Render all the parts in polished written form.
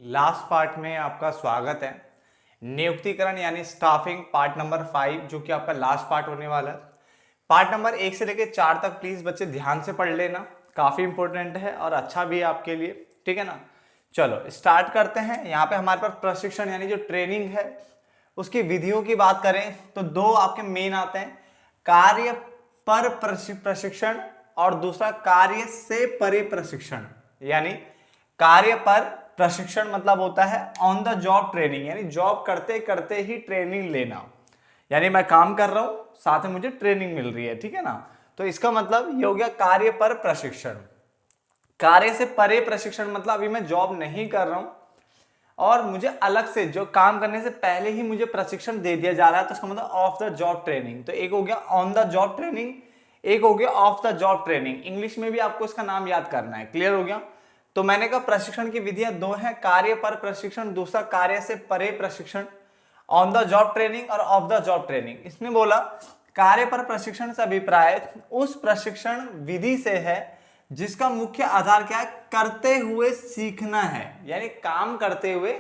Last part में आपका स्वागत है। नियुक्तिकरण यानी स्टाफिंग पार्ट नंबर 5 जो कि आपका लास्ट पार्ट होने वाला है। पार्ट नंबर 1 से लेकर 4 तक प्लीज बच्चे ध्यान से पढ़ लेना, काफी इंपॉर्टेंट है और अच्छा भी है आपके लिए, ठीक है ना। चलो स्टार्ट करते हैं। यहाँ पे हमारे पास प्रशिक्षण यानी जो ट्रेनिंग है उसकी विधियों की बात करें तो दो आपके मेन आते हैं, कार्य पर प्रशिक्षण और दूसरा कार्य से परे प्रशिक्षण। यानी कार्य पर प्रशिक्षण मतलब होता है ऑन द जॉब ट्रेनिंग, यानी जॉब करते करते ही ट्रेनिंग लेना, यानी मैं काम कर रहा हूं साथ में मुझे ट्रेनिंग मिल रही है, ठीक है ना। तो इसका मतलब ये हो गया कार्य पर प्रशिक्षण। कार्य से परे प्रशिक्षण मतलब अभी मैं जॉब नहीं कर रहा हूं और मुझे अलग से जो काम करने से पहले ही मुझे प्रशिक्षण दे दिया जा रहा है, तो इसका मतलब ऑफ द जॉब ट्रेनिंग। तो एक हो गया ऑन द जॉब ट्रेनिंग, एक हो गया of the job training. English में भी आपको इसका नाम याद करना है, क्लियर हो गया। तो मैंने कहा प्रशिक्षण की विधियां दो हैं, कार्य पर प्रशिक्षण, दूसरा कार्य से परे प्रशिक्षण, ऑन द जॉब ट्रेनिंग और ऑफ द जॉब ट्रेनिंग। इसने बोला कार्य पर प्रशिक्षण से अभिप्राय उस प्रशिक्षण विधि से है जिसका मुख्य आधार क्या है, करते हुए सीखना है, यानी काम करते हुए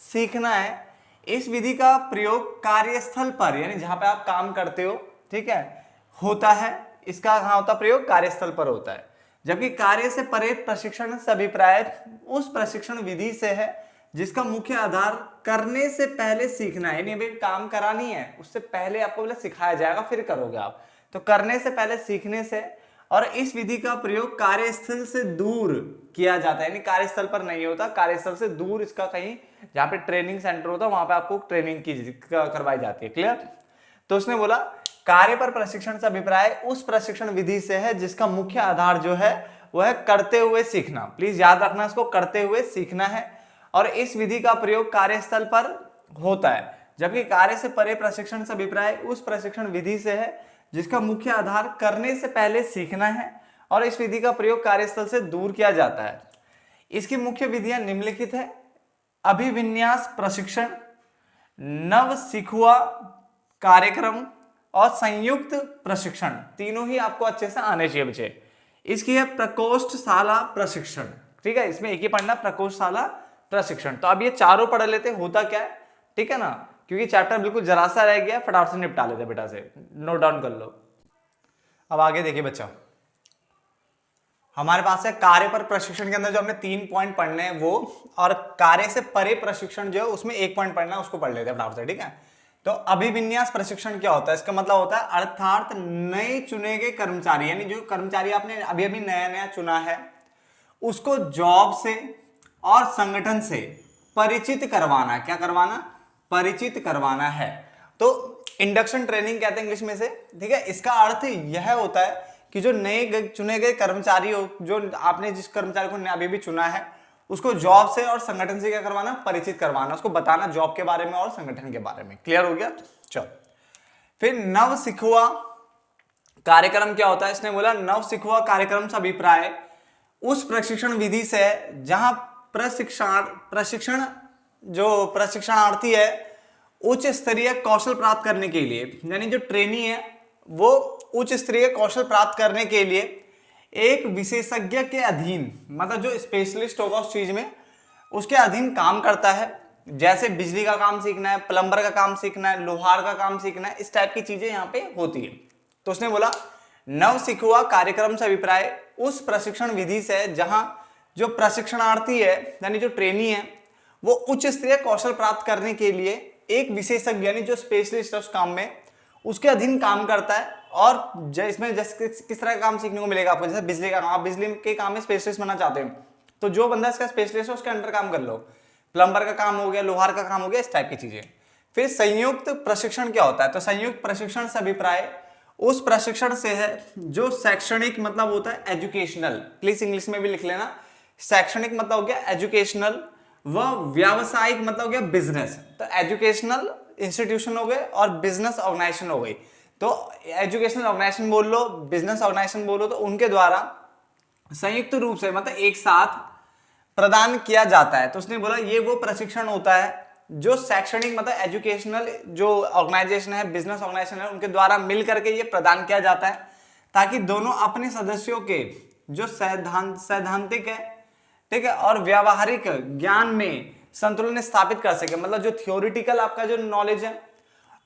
सीखना है। इस विधि का प्रयोग कार्यस्थल पर, यानी जहां पे आप काम करते हो, ठीक है, होता है। इसका कहां होता है प्रयोग, कार्यस्थल पर होता है। जबकि कार्य से परे प्रशिक्षण से अभिप्राय उस प्रशिक्षण विधि से है जिसका मुख्य आधार करने से पहले सीखना है, यानी अभी काम करानी है उससे पहले आपको पहले सिखाया जाएगा फिर करोगे आप, तो करने से पहले सीखने से। और इस विधि का प्रयोग कार्यस्थल से दूर किया जाता है, यानी कार्यस्थल पर नहीं होता, कार्यस्थल से दूर इसका कहीं जहां पे ट्रेनिंग सेंटर होता है वहां पे आपको ट्रेनिंग की करवाई जाती है, क्लियर। तो उसने बोला कार्य पर प्रशिक्षण से अभिप्राय उस प्रशिक्षण विधि से है जिसका मुख्य आधार जो है वह है करते हुए सीखना। प्लीज याद रखना इसको, करते हुए सीखना है। और इस विधि का प्रयोग कार्यस्थल पर होता है। जबकि कार्य से परे प्रशिक्षण से अभिप्राय उस प्रशिक्षण विधि से है जिसका मुख्य आधार करने से पहले सीखना है और इस विधि का प्रयोग कार्यस्थल से दूर किया जाता है। इसकी मुख्य विधियां निम्नलिखित है, अभिविन्यास प्रशिक्षण, नव सिखुआ कार्यक्रम और संयुक्त प्रशिक्षण। तीनों ही आपको अच्छे से आने चाहिए बच्चे। इसकी है प्रकोष्ठशाला प्रशिक्षण, ठीक है, इसमें एक ही पढ़ना प्रकोष्ठशाला प्रशिक्षण। तो अब ये चारों पढ़ लेते होता क्या है, ठीक है ना, क्योंकि चैप्टर बिल्कुल जरा सा रह गया, फटाफट से निपटा लेते बेटा से, नोट डाउन कर लो। अब आगे देखिए बच्चा, हमारे पास है कार्य पर प्रशिक्षण के अंदर जो हमने 3 पॉइंट पढ़ने हैं वो, और कार्य से परे प्रशिक्षण जो है उसमें 1 पॉइंट पढ़ना है, उसको पढ़ लेते हैं फटाफट से, ठीक है। तो अभिविन्यास प्रशिक्षण क्या होता है, इसका मतलब होता है अर्थात नए चुने गए कर्मचारी, यानी जो कर्मचारी आपने अभी अभी नया नया चुना है उसको जॉब से और संगठन से परिचित करवाना। क्या करवाना, परिचित करवाना है। तो इंडक्शन ट्रेनिंग कहते हैं इंग्लिश में से, ठीक है। इसका अर्थ यह होता है कि जो नए चुने गए कर्मचारी हो, जो आपने जिस कर्मचारी को अभी भी चुना है उसको जॉब से और संगठन से क्या करवाना, परिचित करवाना, उसको बताना जॉब के बारे में और संगठन के बारे में, क्लियर हो गया। चलो फिर नव सिखुआ कार्यक्रम क्या होता है, इसने बोला नव सिखुआ कार्यक्रम से अभिप्राय उस प्रशिक्षण विधि से जहां प्रशिक्षण जो प्रशिक्षणार्थी है उच्च स्तरीय कौशल प्राप्त करने के लिए, यानी जो ट्रेनी है वो उच्च स्तरीय कौशल प्राप्त करने के लिए एक विशेषज्ञ के अधीन, मतलब जो स्पेशलिस्ट होगा उस चीज में उसके अधीन काम करता है। जैसे बिजली का काम सीखना है, प्लम्बर का काम सीखना है, लोहार का काम सीखना है, इस टाइप की चीजें यहाँ पे होती है। तो उसने बोला नव सिखुआ कार्यक्रम से अभिप्राय उस प्रशिक्षण विधि से जहां जो प्रशिक्षणार्थी है यानी जो ट्रेनी है वो उच्च स्तरीय कौशल प्राप्त करने के लिए एक विशेषज्ञ यानी जो स्पेशलिस्ट है उस काम में उसके अधीन काम करता है। और इसमें जैसे किस तरह का काम सीखने को मिलेगा आपको, जैसे बिजली का काम, आप बिजली के काम में स्पेशलिस्ट बनना चाहते हो तो जो बंदा इसका स्पेशलिस्ट है उसके अंडर काम कर लो, प्लम्बर का काम हो गया, लोहार का काम हो गया, इस टाइप की चीजें। फिर संयुक्त प्रशिक्षण क्या होता है, तो संयुक्त प्रशिक्षण से अभिप्राय उस प्रशिक्षण से है जो शैक्षणिक मतलब होता है एजुकेशनल, प्लीज इंग्लिश में भी लिख लेना, शैक्षणिक मतलब हो गया एजुकेशनल, व व्यावसायिक मतलब हो गया बिजनेस। तो एजुकेशनल इंस्टीट्यूशन हो गए और बिजनेस ऑर्गेनाइजेशन हो गई। तो एजुकेशनल ऑर्गेनाइजेशन बोल लो, बिजनेस ऑर्गेनाइजेशन बोलो, तो उनके द्वारा संयुक्त रूप से मतलब एक साथ प्रदान किया जाता है। तो उसने बोला ये वो प्रशिक्षण होता है जो शैक्षणिक मतलब एजुकेशनल जो ऑर्गेनाइजेशन है, बिजनेस ऑर्गेनाइजेशन है, उनके द्वारा मिल करके ये प्रदान किया जाता है ताकि दोनों अपने सदस्यों के जो सैद्धांतिक है, ठीक है, और व्यावहारिक ज्ञान में संतुलन स्थापित कर सके, मतलब जो थियोरिटिकल आपका जो नॉलेज है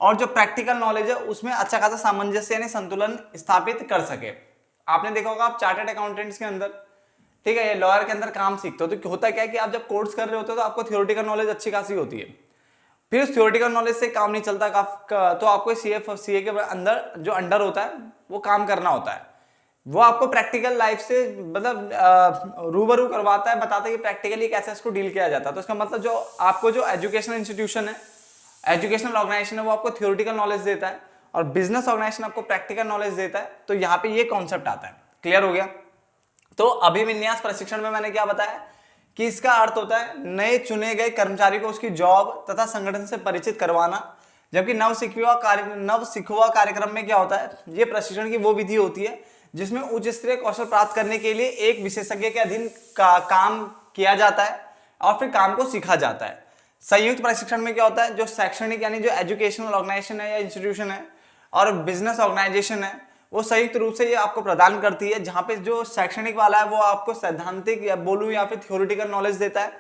और जो प्रैक्टिकल नॉलेज है उसमें अच्छा खासा सामंजस्य यानी संतुलन स्थापित कर सके। आपने देखा होगा आप चार्टर्ड अकाउंटेंट्स के अंदर, ठीक है, ये लॉयर के अंदर काम सीखते हो तो होता क्या है कि आप जब कोर्स कर रहे होते हो तो आपको थियोरिटिकल नॉलेज अच्छी खासी होती है, फिर उस थियोरिटिकल नॉलेज से काम नहीं चलता, तो आपको सीए के अंदर जो अंडर होता है वो काम करना होता है, वो आपको प्रैक्टिकल लाइफ से मतलब रूबरू करवाता है, बताता है कि प्रैक्टिकली कैसे इसको डील किया जाता है। तो इसका मतलब जो आपको जो एजुकेशनल इंस्टीट्यूशन है, एजुकेशनल ऑर्गेनाइजेशन है, वो आपको थियोरिटिकल नॉलेज देता है और बिजनेस ऑर्गेनाइजेशन आपको प्रैक्टिकल नॉलेज देता है। तो यहाँ पे ये कॉन्सेप्ट आता है। क्लियर हो गया? तो अभिविन्यास प्रशिक्षण में मैंने क्या बताया कि इसका अर्थ होता है नए चुने गए कर्मचारी को उसकी जॉब तथा संगठन से परिचित करवाना, जबकि नव सिखुआ कार्यक्रम में क्या होता है, ये प्रशिक्षण की वो विधि होती है जिसमें उच्च स्तरीय कौशल प्राप्त करने के लिए एक विशेषज्ञ के अधीन काम किया जाता है और फिर काम को सीखा जाता है। संयुक्त प्रशिक्षण में क्या होता है, जो शैक्षणिक यानी जो एजुकेशनल ऑर्गेनाइजेशन है या इंस्टीट्यूशन है और बिजनेस ऑर्गेनाइजेशन है वो संयुक्त रूप से ये आपको प्रदान करती है, जहां पे जो शैक्षणिक वाला है वो आपको सैद्धांतिक या बोलूं या फिर थियोरिटिकल नॉलेज देता है,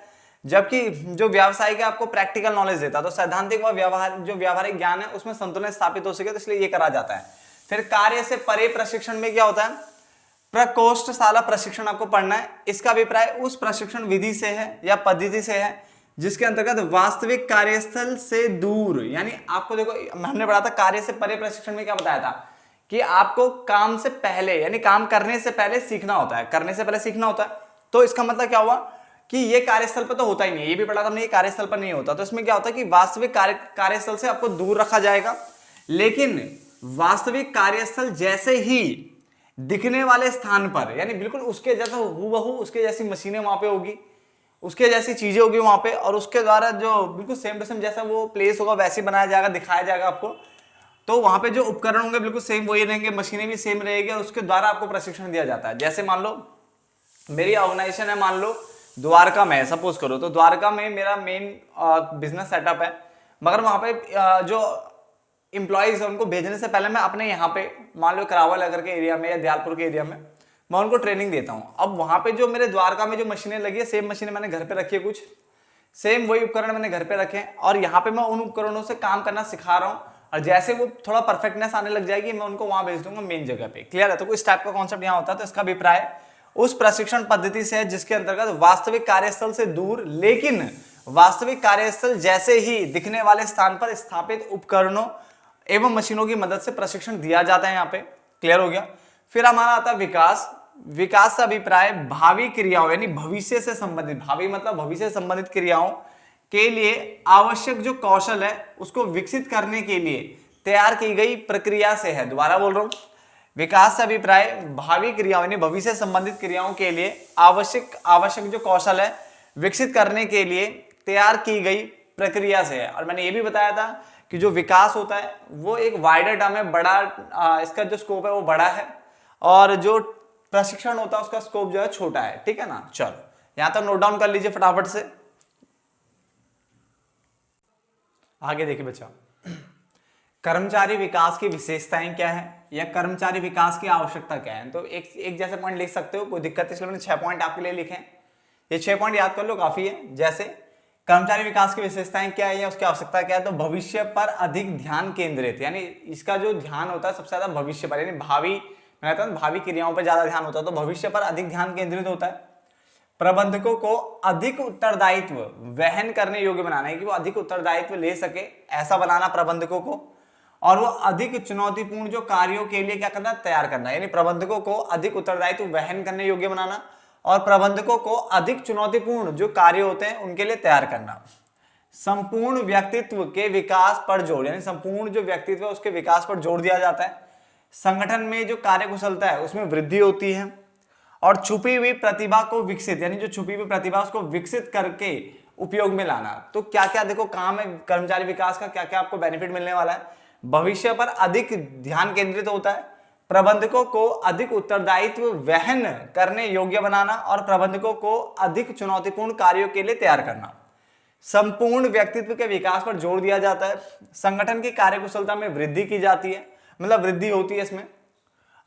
जबकि जो व्यावसायिक है आपको प्रैक्टिकल नॉलेज देता है। तो सैद्धांतिक व व्यावहारिक ज्ञान है उसमें संतुलन स्थापित हो सके, तो इसलिए ये करा जाता है। फिर कार्य से परे प्रशिक्षण में क्या होता है, प्रकोष्ठशाला प्रशिक्षण आपको पढ़ना है। इसका अभिप्राय उस प्रशिक्षण विधि से है या पद्धति से है जिसके अंतर्गत वास्तविक कार्यस्थल से दूर, यानी आपको देखो हमने पढ़ा था कार्य से परे प्रशिक्षण में क्या बताया था कि आपको काम से पहले यानी काम करने से पहले सीखना होता है, करने से पहले सीखना होता है। तो इसका मतलब क्या हुआ कि ये कार्यस्थल पर तो होता ही नहीं है, ये भी पढ़ा था हमने, ये कार्यस्थल पर नहीं होता। तो इसमें क्या होता है कि वास्तविक कार्यस्थल से आपको दूर रखा जाएगा, लेकिन वास्तविक कार्यस्थल जैसे ही दिखने वाले स्थान पर यानी बिल्कुल उसके जैसा हूबहू उसके जैसी मशीनें वहां पे होगी, उसके जैसी चीजें होगी वहां पे, और उसके द्वारा जो बिल्कुल सेम टू सेम जैसा वो प्लेस होगा वैसे बनाया जाएगा, दिखाया जाएगा आपको। तो वहां पे जो उपकरण होंगे बिल्कुल सेम वही रहेंगे, मशीनें भी सेम रहेगी और उसके द्वारा आपको प्रशिक्षण दिया जाता है। जैसे मान लो मेरी ऑर्गेनाइजेशन है, मान लो द्वारका में, सपोज करो, तो द्वारका में मेरा मेन बिजनेस सेटअप है, मगर वहां पे जो इंप्लॉइज है उनको भेजने से पहले मैं अपने यहाँ पे मान लो करावल नगर के एरिया में या दयालपुर के एरिया में मैं उनको ट्रेनिंग देता हूँ। अब वहां पे जो मेरे द्वारका में जो मशीनें लगी है सेम मशीनें मैंने घर पे रखी है, कुछ सेम वही उपकरण मैंने घर पे रखे हैं और यहाँ पे मैं उन उपकरणों से काम करना सिखा रहा हूँ, और जैसे वो थोड़ा परफेक्टनेस आने लग जाएगी मैं उनको वहां भेज दूंगा मेन जगह पे। क्लियर है? तो इस टाइप का कॉन्सेप्ट यहाँ होता है। तो इसका अभिप्राय उस प्रशिक्षण पद्धति से है जिसके अंतर्गत वास्तविक कार्यस्थल से दूर लेकिन वास्तविक कार्यस्थल जैसे ही दिखने वाले स्थान पर स्थापित उपकरणों एवं मशीनों की मदद से प्रशिक्षण दिया जाता है यहाँ पे। क्लियर हो गया? फिर हमारा आता है विकास। विकास का अभिप्राय भावी क्रियाओं यानी भविष्य से संबंधित, भावी मतलब भविष्य से संबंधित क्रियाओं के लिए आवश्यक जो कौशल है उसको विकसित करने के लिए तैयार की गई प्रक्रिया से है। दोबारा बोल रहा हूं, विकास का अभिप्राय भावी क्रियाओं यानी भविष्य से संबंधित क्रियाओं के लिए आवश्यक जो कौशल है विकसित करने के लिए तैयार की गई प्रक्रिया से है। और मैंने ये भी बताया था कि जो विकास होता है वो एक वाइडर टर्म है, बड़ा इसका जो स्कोप है वो बड़ा है, और जो प्रशिक्षण होता है उसका स्कोप जो है छोटा है। ठीक है ना? चलो यहां तक नोट डाउन कर लीजिए फटाफट से। आगे देखिए बच्चा, कर्मचारी विकास की विशेषताएं क्या है या कर्मचारी विकास की आवश्यकता क्या है। तो एक जैसे पॉइंट लिख सकते हो, कोई दिक्कत नहीं, इसलिए मैंने 6 पॉइंट आपके लिए लिखे। ये 6 पॉइंट याद कर लो, काफी है। जैसे कर्मचारी विकास की विशेषताएं क्या है या उसकी आवश्यकता क्या है, तो भविष्य पर अधिक ध्यान केंद्रित, यानी इसका जो ध्यान होता है सबसे ज्यादा भविष्य पर, यानी भावी क्रियाओं पर ज्यादा ध्यान होता है, तो भविष्य पर अधिक ध्यान केंद्रित होता है। प्रबंधकों को अधिक उत्तरदायित्व वहन करने योग्य बनाना है कि वो अधिक उत्तरदायित्व ले सके, ऐसा बनाना प्रबंधकों को, और वो अधिक चुनौतीपूर्ण जो कार्यों के लिए क्या करना, तैयार करना, यानी प्रबंधकों को अधिक उत्तरदायित्व वहन करने योग्य बनाना और प्रबंधकों को अधिक चुनौतीपूर्ण जो कार्य होते हैं उनके लिए तैयार करना। संपूर्ण व्यक्तित्व के विकास पर जोर, यानी संपूर्ण जो व्यक्तित्व है उसके विकास पर जोर दिया जाता है। संगठन में जो कार्यकुशलता है उसमें वृद्धि होती है, और छुपी हुई प्रतिभा को विकसित, यानी जो छुपी हुई प्रतिभा उसको विकसित करके उपयोग में लाना। तो क्या क्या देखो काम है कर्मचारी विकास का, क्या क्या आपको बेनिफिट मिलने वाला है। भविष्य पर अधिक ध्यान केंद्रित होता है, प्रबंधकों को अधिक उत्तरदायित्व वहन करने योग्य बनाना और प्रबंधकों को अधिक चुनौतीपूर्ण कार्यों के लिए तैयार करना। संपूर्ण व्यक्तित्व के विकास पर जोर दिया जाता है। संगठन की कार्यकुशलता में वृद्धि की जाती है, मतलब वृद्धि होती है इसमें,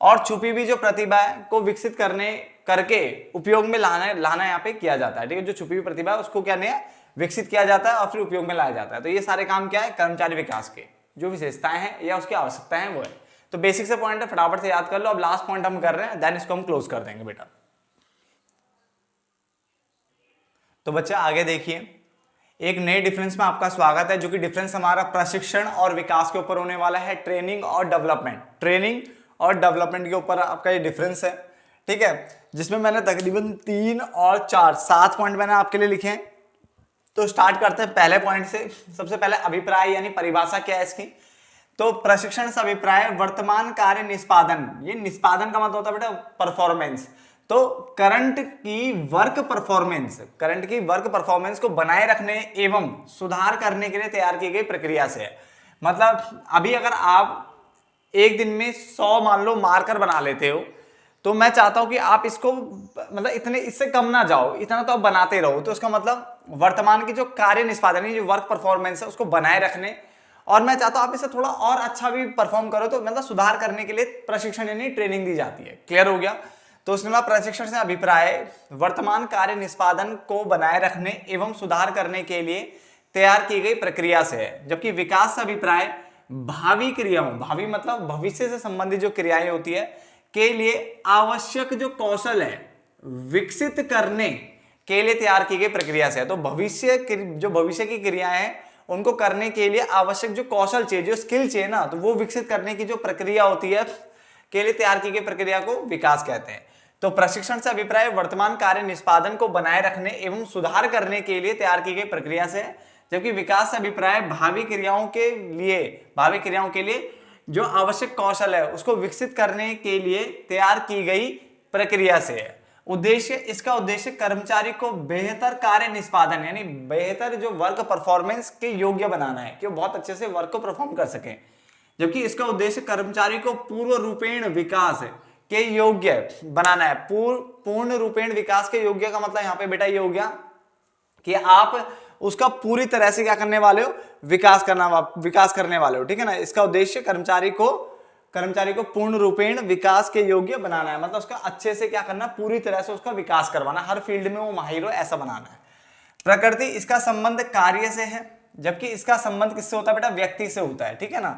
और छुपी हुई जो प्रतिभा है को विकसित करके उपयोग में लाना यहाँ पे किया जाता है। ठीक है? जो छुपी हुई प्रतिभा है उसको क्या नहीं है, विकसित किया जाता है और फिर उपयोग में लाया जाता है। तो ये सारे काम क्या है, कर्मचारी विकास के जो विशेषताएं हैं या उसकी आवश्यकताएं वो है। तो बेसिक से पॉइंट है, फटाफट से याद कर लो। अब लास्ट पॉइंट हम कर रहे हैं, देन इसको हम क्लोज कर देंगे बेटा। तो बच्चा आगे देखिए, एक नए डिफरेंस में आपका स्वागत है, जो कि डिफरेंस हमारा प्रशिक्षण और विकास के ऊपर होने वाला है, ट्रेनिंग और डेवलपमेंट। ट्रेनिंग और डेवलपमेंट के ऊपर आपका ये डिफरेंस है, ठीक है, जिसमें मैंने तकरीबन 3 और 4 7 पॉइंट मैंने आपके लिए लिखे हैं। तो स्टार्ट करते हैं पहले पॉइंट से। सबसे पहले अभिप्राय यानी परिभाषा क्या है इसकी। तो प्रशिक्षण से अभिप्राय वर्तमान कार्य निष्पादन, ये निष्पादन का मतलब होता है बेटा परफॉर्मेंस। तो करंट की वर्क परफॉर्मेंस को बनाए रखने एवं सुधार करने के लिए तैयार की गई प्रक्रिया से है। मतलब अभी अगर आप एक दिन में 100 मान लो मार्कर बना लेते हो, तो मैं चाहता हूं कि आप इसको मतलब इतने इससे कम ना जाओ, इतना तो आप बनाते रहो। तो इसका मतलब वर्तमान की जो कार्य निष्पादन है, जो वर्क परफॉर्मेंस है, उसको बनाए रखने, और मैं चाहता हूं आप इसे थोड़ा और अच्छा भी परफॉर्म करो, तो मतलब सुधार करने के लिए प्रशिक्षण यानी ट्रेनिंग दी जाती है। क्लियर हो गया। तो उसके बाद प्रशिक्षण से अभिप्राय वर्तमान कार्य निष्पादन को बनाए रखने एवं सुधार करने के लिए तैयार की गई प्रक्रिया से है। जबकि विकास से अभिप्राय भावी क्रियाओं, भावी मतलब भविष्य से संबंधित जो क्रियाएं होती है के लिए आवश्यक जो कौशल है विकसित करने के लिए तैयार की गई प्रक्रिया से है। तो भविष्य की क्रियाएं हैं उनको करने के लिए आवश्यक जो कौशल चाहिए, जो स्किल चाहिए ना, तो वो विकसित करने की जो प्रक्रिया होती है के लिए तैयार की गई प्रक्रिया को विकास कहते हैं। तो प्रशिक्षण से अभिप्राय वर्तमान कार्य निष्पादन को बनाए रखने एवं सुधार करने के लिए तैयार की गई प्रक्रिया से, जबकि विकास से अभिप्राय भावी क्रियाओं के लिए जो आवश्यक कौशल है उसको विकसित करने के लिए तैयार की गई प्रक्रिया से है। इसका उद्देश्य कर्मचारी को बेहतर कार्य निष्पादन यानी बेहतर जो वर्क परफॉर्मेंस के योग्य बनाना है, कि वो बहुत अच्छे से वर्क को परफॉर्म कर सके। जबकि इसका उद्देश्य कर्मचारी को पूर्ण रूपेण विकास के योग्य बनाना है। पूर्ण रूपेण विकास के योग्य का मतलब यहाँ पे बेटा ये हो गया कि आप उसका पूरी तरह से क्या करने वाले हो, विकास करने वाले हो, ठीक है ना। इसका उद्देश्य कर्मचारी को पूर्ण रूपेण विकास के योग्य बनाना है, मतलब उसका अच्छे से क्या करना, पूरी तरह से उसका विकास करवाना, हर फील्ड में वो माहिर हो, ऐसा बनाना है। प्रकृति, इसका संबंध कार्य से है, जबकि इसका संबंध किससे होता है बेटा, व्यक्ति से होता है, ठीक है ना।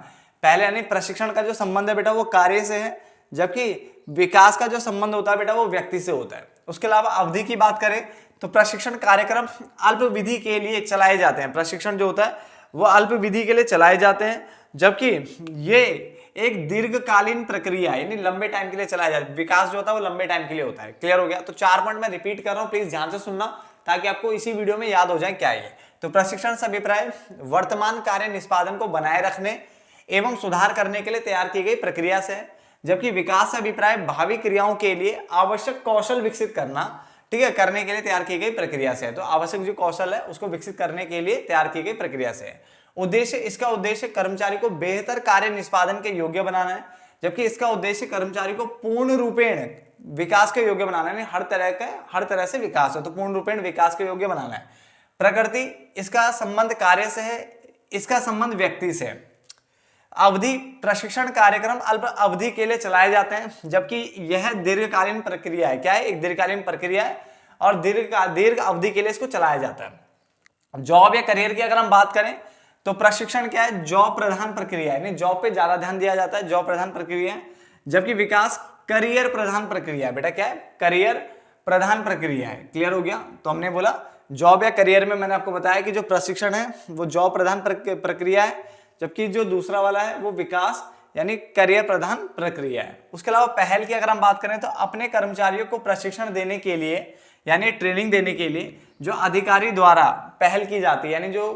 पहले यानी प्रशिक्षण का जो संबंध है बेटा वो कार्य से है, जबकि विकास का जो संबंध होता है बेटा वो व्यक्ति से होता है। उसके अलावा अवधि की बात करें तो प्रशिक्षण कार्यक्रम अल्प विधि के लिए चलाए जाते हैं। प्रशिक्षण जो होता है वो अल्प विधि के लिए चलाए जाते हैं, जबकि ये एक दीर्घकालीन प्रक्रिया यानी लंबे टाइम के लिए चलाया जाता है। विकास जो होता है वो लंबे टाइम के लिए होता है। क्लियर हो गया। तो 4 पॉइंट मैं रिपीट कर रहा हूं, प्लीज ध्यान से सुनना ताकि आपको इसी वीडियो में याद हो जाए क्या है। तो प्रशिक्षण से अभिप्राय वर्तमान कार्य निष्पादन को बनाए रखने एवं सुधार करने के लिए तैयार की गई प्रक्रिया से है, जबकि विकास से अभिप्राय भावी क्रियाओं के लिए आवश्यक कौशल विकसित करना, ठीक है, करने के लिए तैयार की गई प्रक्रिया से है। तो आवश्यक जो कौशल है उसको विकसित करने के लिए तैयार की गई प्रक्रिया से है। इसका उद्देश्य कर्मचारी को बेहतर कार्य निष्पादन के योग्य बनाना है, जबकि इसका उद्देश्य कर्मचारी को पूर्ण रूपेण विकास के योग्य बनाना है, हर तरह से विकास है, तो पूर्ण रूपेण विकास के योग्य बनाना है। प्रकृति, इसका संबंध कार्य से है, इसका संबंध व्यक्ति से है। अवधि, प्रशिक्षण कार्यक्रम अल्प अवधि के लिए चलाए जाते हैं, जबकि यह दीर्घकालीन प्रक्रिया है। क्या है, एक दीर्घकालीन प्रक्रिया है और दीर्घ अवधि के लिए इसको चलाया जाता है। जॉब या करियर की अगर हम बात करें तो प्रशिक्षण क्या है, जॉब प्रधान प्रक्रिया है, जॉब पे ज्यादा ध्यान दिया जाता है, जॉब प्रधान प्रक्रिया है। जबकि विकास करियर प्रधान प्रक्रिया है। बेटा क्या है, करियर प्रधान प्रक्रिया है। क्लियर हो गया। तो हमने बोला जॉब या करियर में मैंने आपको बताया कि जो प्रशिक्षण है वो जॉब प्रधान प्रक्रिया है, जबकि जो दूसरा वाला है वो विकास यानी करियर प्रधान प्रक्रिया है। उसके अलावा पहल की अगर हम बात करें तो अपने कर्मचारियों को प्रशिक्षण देने के लिए यानी ट्रेनिंग देने के लिए जो अधिकारी द्वारा पहल की जाती है, यानी जो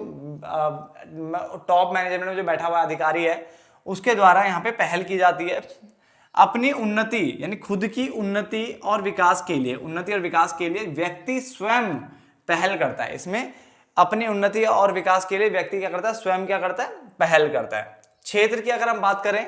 टॉप मैनेजमेंट में जो बैठा हुआ अधिकारी है उसके द्वारा यहाँ पे पहल की जाती है अपनी उन्नति यानी खुद की उन्नति और विकास के लिए व्यक्ति स्वयं पहल करता है। इसमें अपनी उन्नति और विकास के लिए व्यक्ति क्या करता है, स्वयं क्या करता है, पहल करता है। क्षेत्र की अगर हम बात करें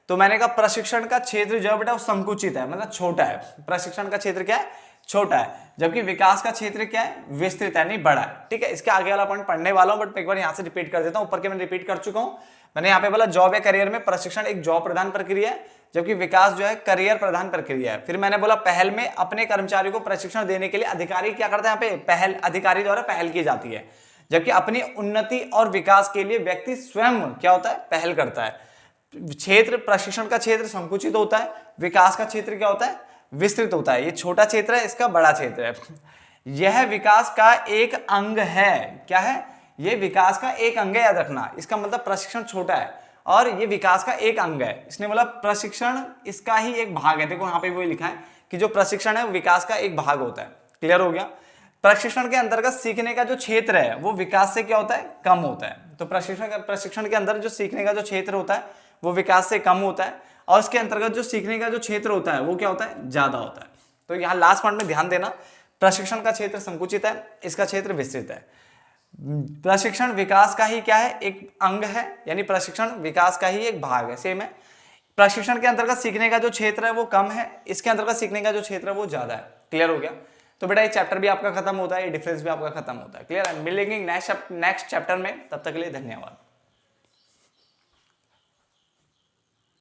तो मैंने कहा प्रशिक्षण का क्षेत्र जो है बेटा वो संकुचित है, मतलब छोटा है। प्रशिक्षण का क्षेत्र क्या है, छोटा है, जबकि विकास का क्षेत्र क्या है, विस्तृत है, नहीं बड़ा है। ठीक है, इसके आगे वाला पॉइंट पढ़ने वाला हूं, बट एक बार यहां से रिपीट कर देता हूं। ऊपर के मैं रिपीट कर चुका हूं। मैंने यहाँ पे बोला जॉब या करियर में प्रशिक्षण एक जॉब प्रधान प्रक्रिया है, जबकि विकास जो है करियर प्रधान प्रक्रिया है। फिर मैंने बोला पहल में अपने कर्मचारियों को प्रशिक्षण देने के लिए अधिकारी क्या करता है, यहाँ पे पहल अधिकारी द्वारा पहल की जाती है, जबकि अपनी उन्नति और विकास के लिए व्यक्ति स्वयं क्या होता है, पहल करता है। क्षेत्र, प्रशिक्षण का क्षेत्र संकुचित होता है, विकास का क्षेत्र क्या होता है, विस्तृत होता है। ये छोटा क्षेत्र है, इसका बड़ा क्षेत्र है। यह विकास का एक अंग है। क्या है, ये विकास का एक अंग है, याद रखना। इसका मतलब प्रशिक्षण छोटा है और ये विकास का एक अंग है। इसने बोला प्रशिक्षण इसका ही एक भाग है। देखो यहाँ पे वो लिखा है कि जो प्रशिक्षण है वो विकास का एक भाग होता है। क्लियर हो गया। प्रशिक्षण के अंतर्गत सीखने का जो क्षेत्र है वो विकास से क्या होता है, कम होता है। तो प्रशिक्षण के अंदर जो सीखने का जो क्षेत्र होता है वो विकास से कम होता है, और इसके अंतर्गत जो सीखने का जो क्षेत्र होता है वो क्या होता है, ज्यादा होता है। तो यहाँ लास्ट पॉइंट में ध्यान देना, प्रशिक्षण का क्षेत्र संकुचित है, इसका क्षेत्र विस्तृत है। प्रशिक्षण विकास का ही क्या है, एक अंग है, यानी प्रशिक्षण विकास का ही एक भाग है। सेम है। प्रशिक्षण के अंतर्गत सीखने का जो क्षेत्र है वो कम है, इसके अंतर्गत सीखने का जो क्षेत्र है वो ज्यादा है। क्लियर हो गया। तो बेटा ये चैप्टर भी आपका खत्म होता है, ये डिफरेंस भी आपका खत्म होता है। क्लियर है। मिलेंगे नेक्स्ट चैप्टर में, तब तक के लिए धन्यवाद।